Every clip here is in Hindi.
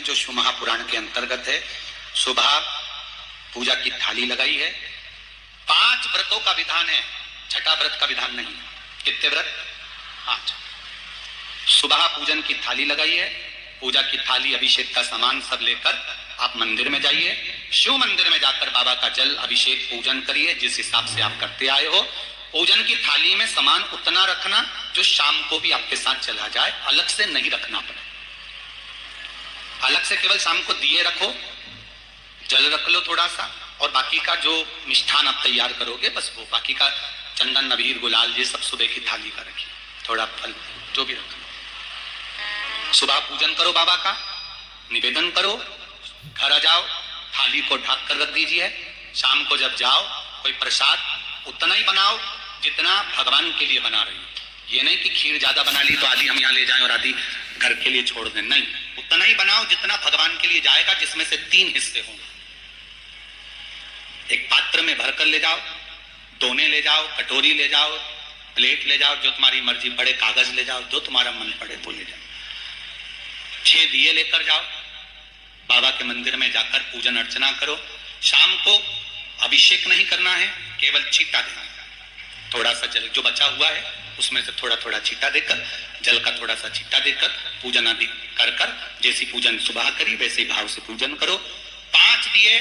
जो शिव महापुराण के अंतर्गत है। सुबह पूजा की थाली लगाई है। 5 व्रतों का विधान है, छठा व्रत का विधान नहीं। कितने व्रत? 5। सुबह पूजन की थाली लगाई है। पूजा की थाली, अभिषेक का सामान सब लेकर आप मंदिर में जाइए। शिव मंदिर में जाकर बाबा का जल अभिषेक पूजन करिए जिस हिसाब से आप करते आए हो। पूजन की थाली में सामान उतना रखना जो शाम को भी आपके साथ चला जाए, अलग से नहीं रखना पड़े। अलग से केवल शाम को दिए रखो, जल रख लो थोड़ा सा, और बाकी का जो मिष्ठान आप तैयार करोगे बस वो, बाकी का चंदन नबीर गुलाल ये सब सुबह की थाली का रखिए, थोड़ा फल जो भी रखो। सुबह पूजन करो, बाबा का निवेदन करो, घर आ जाओ, थाली को ढक कर रख दीजिए। शाम को जब जाओ कोई प्रसाद उतना ही बनाओ जितना भगवान के लिए बना रही हो। ये नहीं कि खीर ज्यादा बना ली तो आधी हम यहाँ ले जाएं और आधी घर के लिए छोड़ दें, नहीं, उतना ही बनाओ जितना भगवान के लिए जाएगा, जिसमें से 3 हिस्से होंगे। एक पात्र में भरकर ले जाओ, दोने ले जाओ, कटोरी ले जाओ, प्लेट ले जाओ, जो तुम्हारी मर्जी पड़े, कागज ले जाओ, जो तुम्हारा मन पड़े तो ले जाओ। 6 दिए लेकर जाओ, बाबा के मंदिर में जाकर पूजन अर्चना करो। शाम को अभिषेक नहीं करना है, केवल छींटा देना। थोड़ा सा जल जो बचा हुआ है उसमें से थोड़ा थोड़ा छींटा देकर, जल का थोड़ा सा छींटा देकर पूजन आदि कर कर, जैसी पूजन सुबह करी वैसे ही भाव से पूजन करो। 5 दिए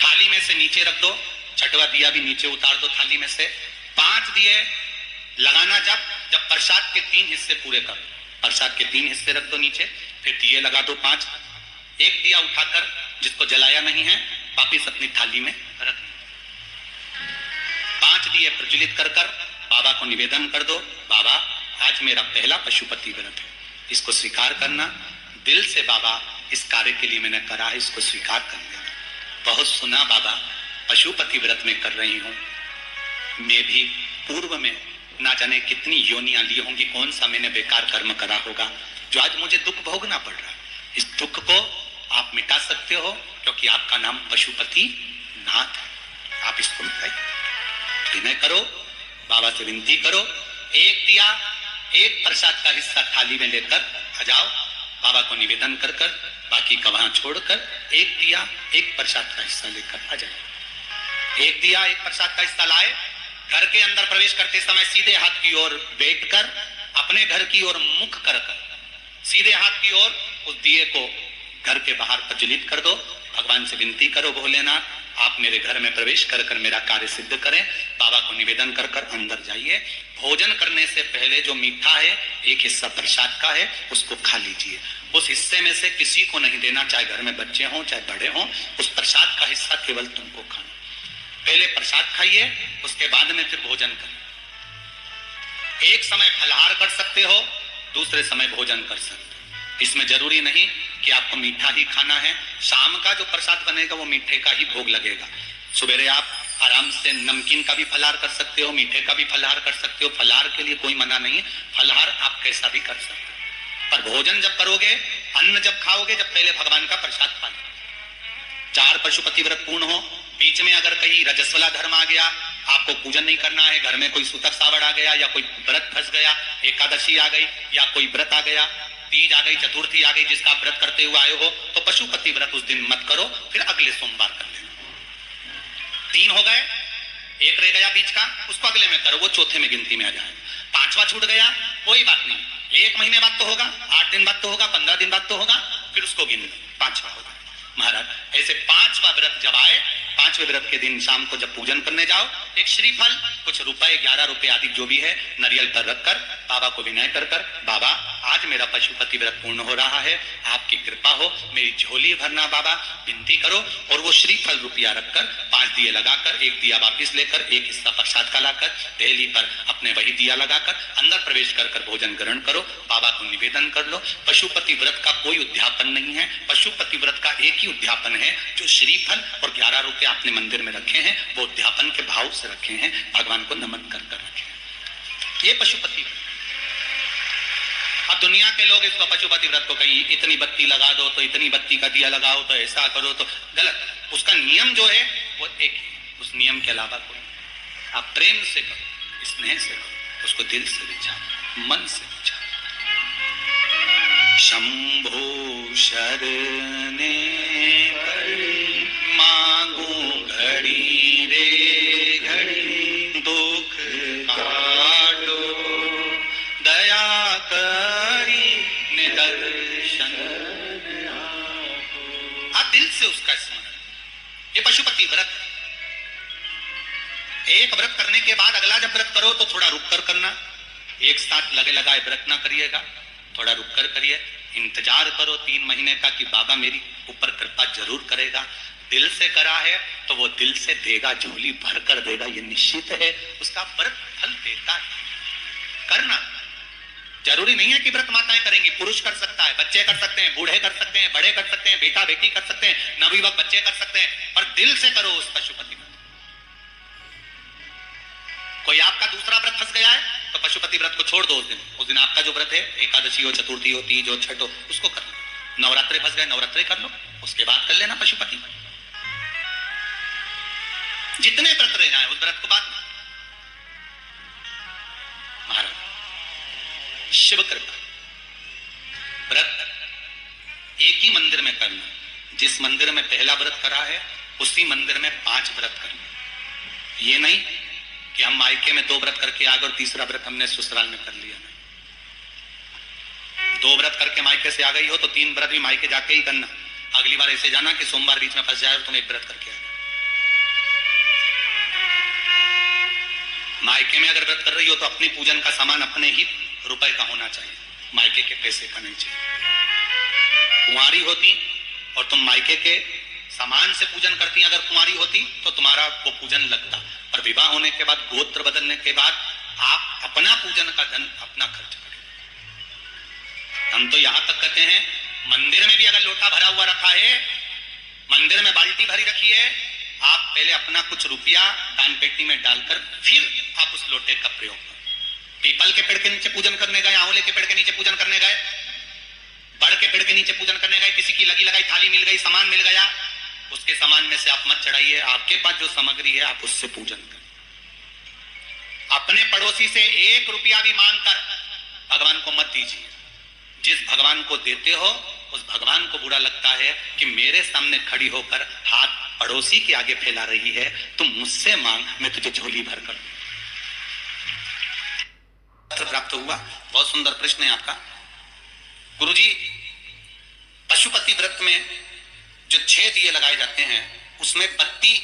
थाली में से नीचे रख दो, छठवा दिया भी नीचे उतार दो थाली में से। 5 दिए लगाना जब प्रसाद के 3 हिस्से पूरे कर, प्रसाद के 3 हिस्से रख दो नीचे, फिर दिए लगा दो 5। एक दिया उठाकर जिसको जलाया नहीं है वापिस अपनी थाली में रख दो। 5 दिए प्रज्वलित कर कर बाबा को निवेदन कर दो, बाबा आज मेरा पहला पशुपति व्रत है, इसको स्वीकार करना। दिल से बाबा इस कार्य के लिए मैंने करा है, इसको स्वीकार कर लेना। बहुत सुना बाबा पशुपति व्रत में कर रही हूं, मैं भी पूर्व में ना जाने कितनी योनियां ली होंगी, कौन सा मैंने बेकार कर्म करा होगा जो आज मुझे दुख भोगना पड़ रहा है। इस दुख को आप मिटा सकते हो क्योंकि आपका नाम पशुपति नाथ है। आप इसको मिटाइए, विनय करो, बाबा से विनती करो। एक दिया, एक प्रसाद का हिस्सा थाली में लेकर आ जाओ, बाबा को निवेदन कर कर, बाकी का वहां छोड़कर एक दिया, एक प्रसाद का हिस्सा लेकर आ जाए। एक दिया, एक प्रसाद का हिस्सा लाए, घर के अंदर प्रवेश करते समय सीधे हाथ की ओर बैठकर अपने घर की ओर मुख कर सीधे हाथ की ओर उस दिए को घर के बाहर प्रज्वलित कर दो। भगवान से विनती करो, भोलेनाथ आप मेरे घर में प्रवेश कर कर मेरा कार्य सिद्ध करें। बाबा को निवेदन कर कर अंदर जाइए। भोजन करने से पहले जो मीठा है, एक हिस्सा प्रसाद का है, उसको खा लीजिए। उस हिस्से में से किसी को नहीं देना, चाहे घर में बच्चे हों चाहे बड़े हों, उस प्रसाद का हिस्सा केवल तुमको खाना। पहले प्रसाद खाइए, उसके बाद में फिर भोजन करिए। एक समय फलाहार कर सकते हो, दूसरे समय भोजन कर सकते हो। इसमें जरूरी नहीं कि आपको मीठा ही खाना है। शाम का जो प्रसाद बनेगा वो मीठे का ही भोग लगेगा। सुबेरे आप आराम से नमकीन का भी फलाहार कर सकते हो, मीठे का भी फलाहार कर सकते हो। फलाहार के लिए कोई मना नहीं है, फलाहार आप कैसा भी कर सकते हो। पर भोजन जब करोगे, अन्न जब खाओगे, जब पहले भगवान का प्रसाद खा लो। 4 पशुपति व्रत पूर्ण हो, बीच में अगर कहीं रजस्वला धर्म आ गया, आपको पूजन नहीं करना है, घर में कोई सूतक सावड़ आ गया, या कोई व्रत फंस गया, एकादशी आ गई, या कोई व्रत आ गया, तीज आ गई, चतुर्थी आ गई, जिसका आप व्रत करते हुए आए हो, तो पशुपति व्रत उस दिन मत करो, फिर अगले सोमवार कर लेना। 3 हो गए, एक रह गया बीच का, उसको अगले में करो, वो चौथे में गिनती में आ जाए। 5वां छूट गया, कोई बात नहीं, 1 महीने बाद तो होगा, 8 दिन बाद तो होगा, 15 दिन बाद तो होगा, फिर उसको गिन लो, 5वां होगा। महाराज ऐसे 5वां व्रत जब आए, 5वें व्रत के दिन शाम को जब पूजन करने जाओ, एक श्रीफल, कुछ रुपए, 11 रुपए आदि जो भी है, नारियल पर रखकर बाबा को विनय कर कर, बाबा आज मेरा पशुपति व्रत पूर्ण हो रहा है, आपकी कृपा हो, मेरी झोली भरना बाबा, विनती करो। और वो श्रीफल रुपया रखकर 5 दिए लगाकर, एक दिया वापिस लेकर, एक हिस्सा प्रसाद का लाकर पहली पर अपने वही दिया लगाकर अंदर प्रवेश कर कर भोजन ग्रहण करो। बाबा को निवेदन कर लो। पशुपति व्रत का कोई उद्यापन नहीं है, पशुपति व्रत का एक ही उद्यापन है, जो श्रीफल और 11 रुपए आपने मंदिर में रखे हैं, वो उद्यापन के भाव से रखे हैं, भगवान को नमन कर कर रखे हैं। ये पशुपति व्रत। अब दुनिया के लोग इसको पशुपति व्रत को कहीं इतनी बत्ती लगा दो, तो इतनी बत्ती का दिया लगाओ, तो ऐसा करो, तो गलत। उसका नियम जो है वो एक ही, उस नियम के अलावा कोई। आप प्रेम से करो, स्नेह से करो, उसको दिल से विचारो, मन से विचारो। शंभो शरणे पड़ी, मांगू घड़ी रे घड़ी, दुख काटो दया करी निदर्शन। आप दिल से उसका स्मरण। ये पशुपति व्रत है। एक व्रत करने के बाद अगला जब व्रत करो तो थोड़ा रुक कर करना। एक साथ लगे लगाए व्रत ना करिएगा, थोड़ा रुक कर करिए। इंतजार करो 3 महीने का कि बाबा मेरी ऊपर कृपा जरूर करेगा। दिल से करा है तो वो दिल से देगा, झोली भर कर देगा, ये निश्चित है। उसका व्रत फल देता है। करना जरूरी नहीं है कि व्रत माताएं करेंगी, पुरुष कर सकता है, बच्चे कर सकते हैं, बूढ़े कर सकते हैं, बड़े कर सकते हैं, बेटा बेटी कर सकते हैं, नवयुवक बच्चे कर सकते हैं, पर दिल से करो उस पशुपति व्रत। कोई आपका दूसरा व्रत फंस गया है तो पशुपति व्रत को छोड़ दो। उस दिन आपका जो व्रत है, एकादशी हो, चतुर्थी हो, तीज हो, छठ हो, उसको कर लो। नवरात्रे फंस गए, नवरात्रे कर लो, उसके बाद कर लेना पशुपति। जितने व्रत रह जाए उस व्रत को बाद में। महाराज शिव कृपा व्रत एक ही मंदिर में करना। जिस मंदिर में पहला व्रत करा है उसी मंदिर में 5 व्रत करना। ये नहीं कि हम मायके में 2 व्रत करके आ गए और तीसरा व्रत हमने ससुराल में कर लिया। 2 व्रत करके मायके से आ गई हो तो 3 व्रत भी मायके जाके ही करना। अगली बार ऐसे जाना कि सोमवार बीच में फंस जाए और तुम 1 व्रत करके आ गए। मायके में अगर व्रत कर रही हो तो अपनी पूजन का सामान अपने ही रुपए का होना चाहिए, मायके के पैसे का नहीं चाहिए। कुंवारी होती और तुम मायके के सामान से पूजन करती, अगर कुंवारी होती तो तुम्हारा वो पूजन लगता, पर विवाह होने के बाद, गोत्र बदलने के बाद आप अपना पूजन का धन अपना खर्च करें। हम तो यहां तक कहते हैं मंदिर में भी अगर लोटा भरा हुआ रखा है, मंदिर में बाल्टी भरी रखी है, आप पहले अपना कुछ रुपया दान पेटी में डालकर फिर आप उस लोटे का प्रयोग करें। पीपल के पेड़ के नीचे पूजन करने गए, आंवले के पेड़ के नीचे पूजन करने गए, बड़ के पेड़ के नीचे पूजन करने गए, किसी की लगी लगाई थाली मिल गई, सामान मिल गया, उसके सामान में से आप मत चढ़ाइए। आपके पास जो सामग्री है आप उससे पूजन करें। अपने पड़ोसी से 1 रुपया भी मांगकर भगवान को मत दीजिए। जिस भगवान को देते हो उस भगवान को बुरा लगता है कि मेरे सामने खड़ी होकर हाथ पड़ोसी के आगे फैला रही है, तुम मुझसे मांग, मैं तुझे झोली भर कर प्राप्त हुआ। बहुत सुंदर प्रश्न है आपका गुरुजी। पशुपति व्रत में जो 6 दिए लगाए जाते हैं उसमें बत्ती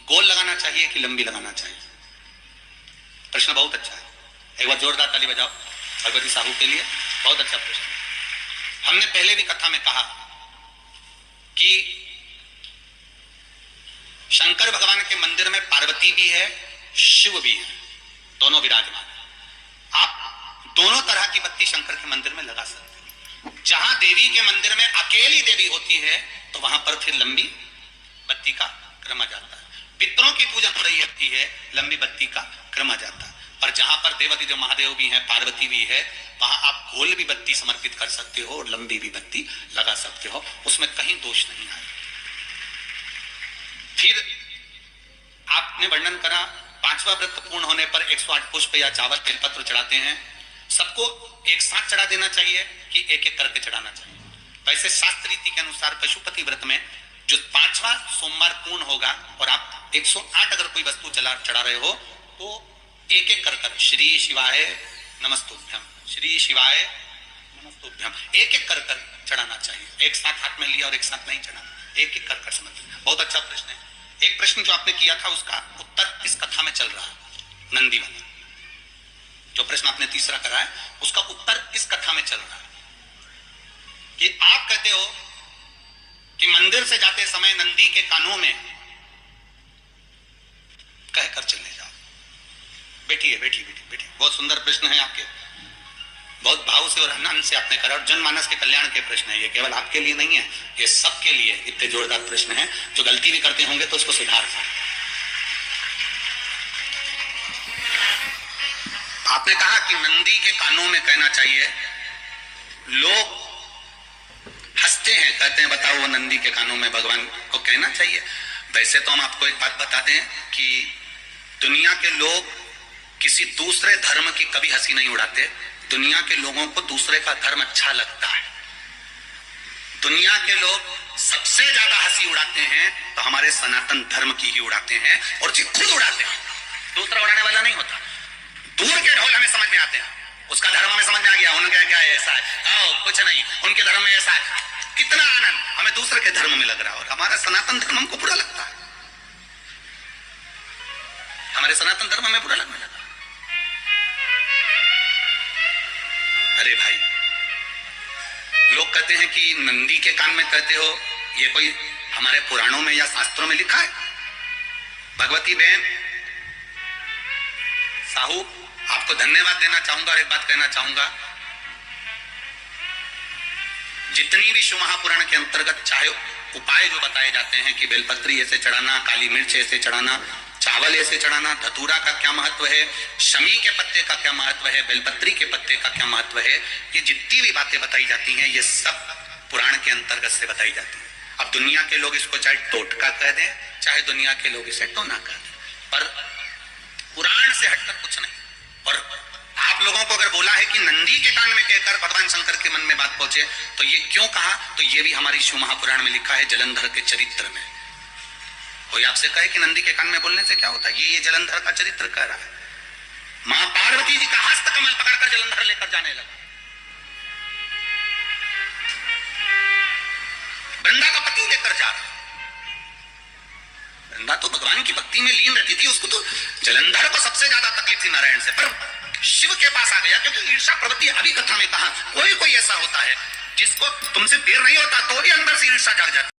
गोल लगाना चाहिए कि लंबी लगाना चाहिए? प्रश्न बहुत अच्छा है, एक बार जोरदार ताली बजाओ भगवती साहू के लिए। बहुत अच्छा प्रश्न। हमने पहले भी कथा में कहा कि शंकर भगवान के मंदिर में पार्वती भी है, शिव भी है, दोनों विराजमान। आप दोनों तरह की बत्ती शंकर के मंदिर में लगा सकते हैं। जहां देवी के मंदिर में अकेली देवी होती है तो वहां पर फिर लंबी बत्ती का क्रम आ जाता है। पितरों की पूजा हो रही होती है, लंबी बत्ती का क्रम आ जाता है। पर जहां पर देवती जो महादेव भी हैं, पार्वती भी है, वहां आप गोल भी बत्ती समर्पित कर सकते हो और लंबी भी बत्ती लगा सकते हो, उसमें कहीं दोष नहीं आए। फिर आपने वर्णन करा 5वां व्रत पूर्ण होने पर 108 पुष्प या चावल बेलपत्र चढ़ाते हैं। सबको एक साथ चढ़ा देना चाहिए कि एक एक करके चढ़ाना चाहिए? वैसे शास्त्र रीति के अनुसार पशुपति व्रत में जो 5वां सोमवार पूर्ण होगा और आप 108 अगर कोई वस्तु चढ़ा रहे हो तो एक एक कर श्री शिवाय नमस्तुभ्यम, श्री शिवाय नमस्तुभ्यम, एक एक कर चढ़ाना चाहिए। एक साथ हाथ में लिया और एक साथ नहीं चढ़ाना, एक एक कर समझ। बहुत अच्छा प्रश्न है। एक प्रश्न जो आपने किया था उसका उत्तर इस कथा में चल रहा है, नंदी वाला जो प्रश्न आपने तीसरा करा है उसका उत्तर इस कथा में चल रहा है कि आप कहते हो कि मंदिर से जाते समय नंदी के कानों में कहकर चले जाओ। बैठिए बैठिए बैठिए बैठिए। बहुत सुंदर प्रश्न है आपके, बहुत भाव से और आनंद से आपने करा और जनमानस के कल्याण के प्रश्न है। ये केवल आपके लिए नहीं है, ये सबके लिए इतने जोरदार प्रश्न है। जो गलती भी करते होंगे तो उसको सुधार सकते। आपने कहा कि नंदी के कानों में कहना चाहिए। लोग हंसते हैं, कहते हैं बताओ वो नंदी के कानों में भगवान को कहना चाहिए। वैसे तो हम आपको एक बात बताते हैं कि दुनिया के लोग किसी दूसरे धर्म की कभी हंसी नहीं उड़ाते। दुनिया के लोगों को दूसरे का धर्म अच्छा लगता है। दुनिया के लोग सबसे ज्यादा हंसी उड़ाते हैं तो हमारे सनातन धर्म की ही उड़ाते हैं, और जी खुद उड़ाते हैं, दूसरा उड़ाने वाला नहीं होता। दूर के ढोल हमें समझ में आते हैं, उसका धर्म हमें समझ में आ गया, उनका क्या है, ऐसा है, आओ कुछ नहीं, उनके धर्म में ऐसा है, कितना आनंद हमें दूसरे के धर्म में लग रहा है, और हमारा सनातन धर्म हमको बुरा लगता है, हमारे सनातन धर्म हमें बुरा लगने लगा। अरे भाई, लोग कहते हैं कि नंदी के कान में कहते हो, ये कोई हमारे पुराणों में या शास्त्रों में लिखा है? भगवती बहन साहू, आपको धन्यवाद देना चाहूंगा और एक बात कहना चाहूंगा, जितनी भी शिव महापुराण के अंतर्गत चाहे उपाय जो बताए जाते हैं कि बेलपत्री ऐसे चढ़ाना, काली मिर्च ऐसे चढ़ाना, चावल ऐसे चढ़ाना, धतूरा का क्या महत्व है, शमी के पत्ते का क्या महत्व है, बेलपत्री के पत्ते का क्या महत्व है, ये जितनी भी बातें बताई जाती हैं ये सब पुराण के अंतर्गत से बताई जाती है। अब दुनिया के लोग इसको चाहे टोटका कह दें, चाहे दुनिया के लोग इसे टोना कह दें, पर पुराण से हटकर कुछ नहीं। और आप लोगों को अगर बोला है कि नंदी के कान में कहकर भगवान शंकर के मन में बात पहुंचे, तो ये क्यों कहा, तो ये भी हमारी शिव महापुराण में लिखा है जलंधर के चरित्र में। कोई आपसे कहे कि नंदी के कान में बोलने से क्या होता है, ये जलंधर का चरित्र कह रहा है। मां पार्वती जी का हस्त कमल पकड़कर जलंधर लेकर जाने लगा, वृंदा का पति लेकर जा रहा, वृंदा तो भगवान की भक्ति में लीन रहती थी, उसको तो जलंधर को सबसे ज्यादा तकलीफ थी नारायण से, पर शिव के पास आ गया, क्योंकि ईर्षा प्रवृत्ति अभी कथा में कहा, कोई कोई ऐसा होता है जिसको तुमसे देर नहीं होता तो भी अंदर से ईर्षा जाग जाती।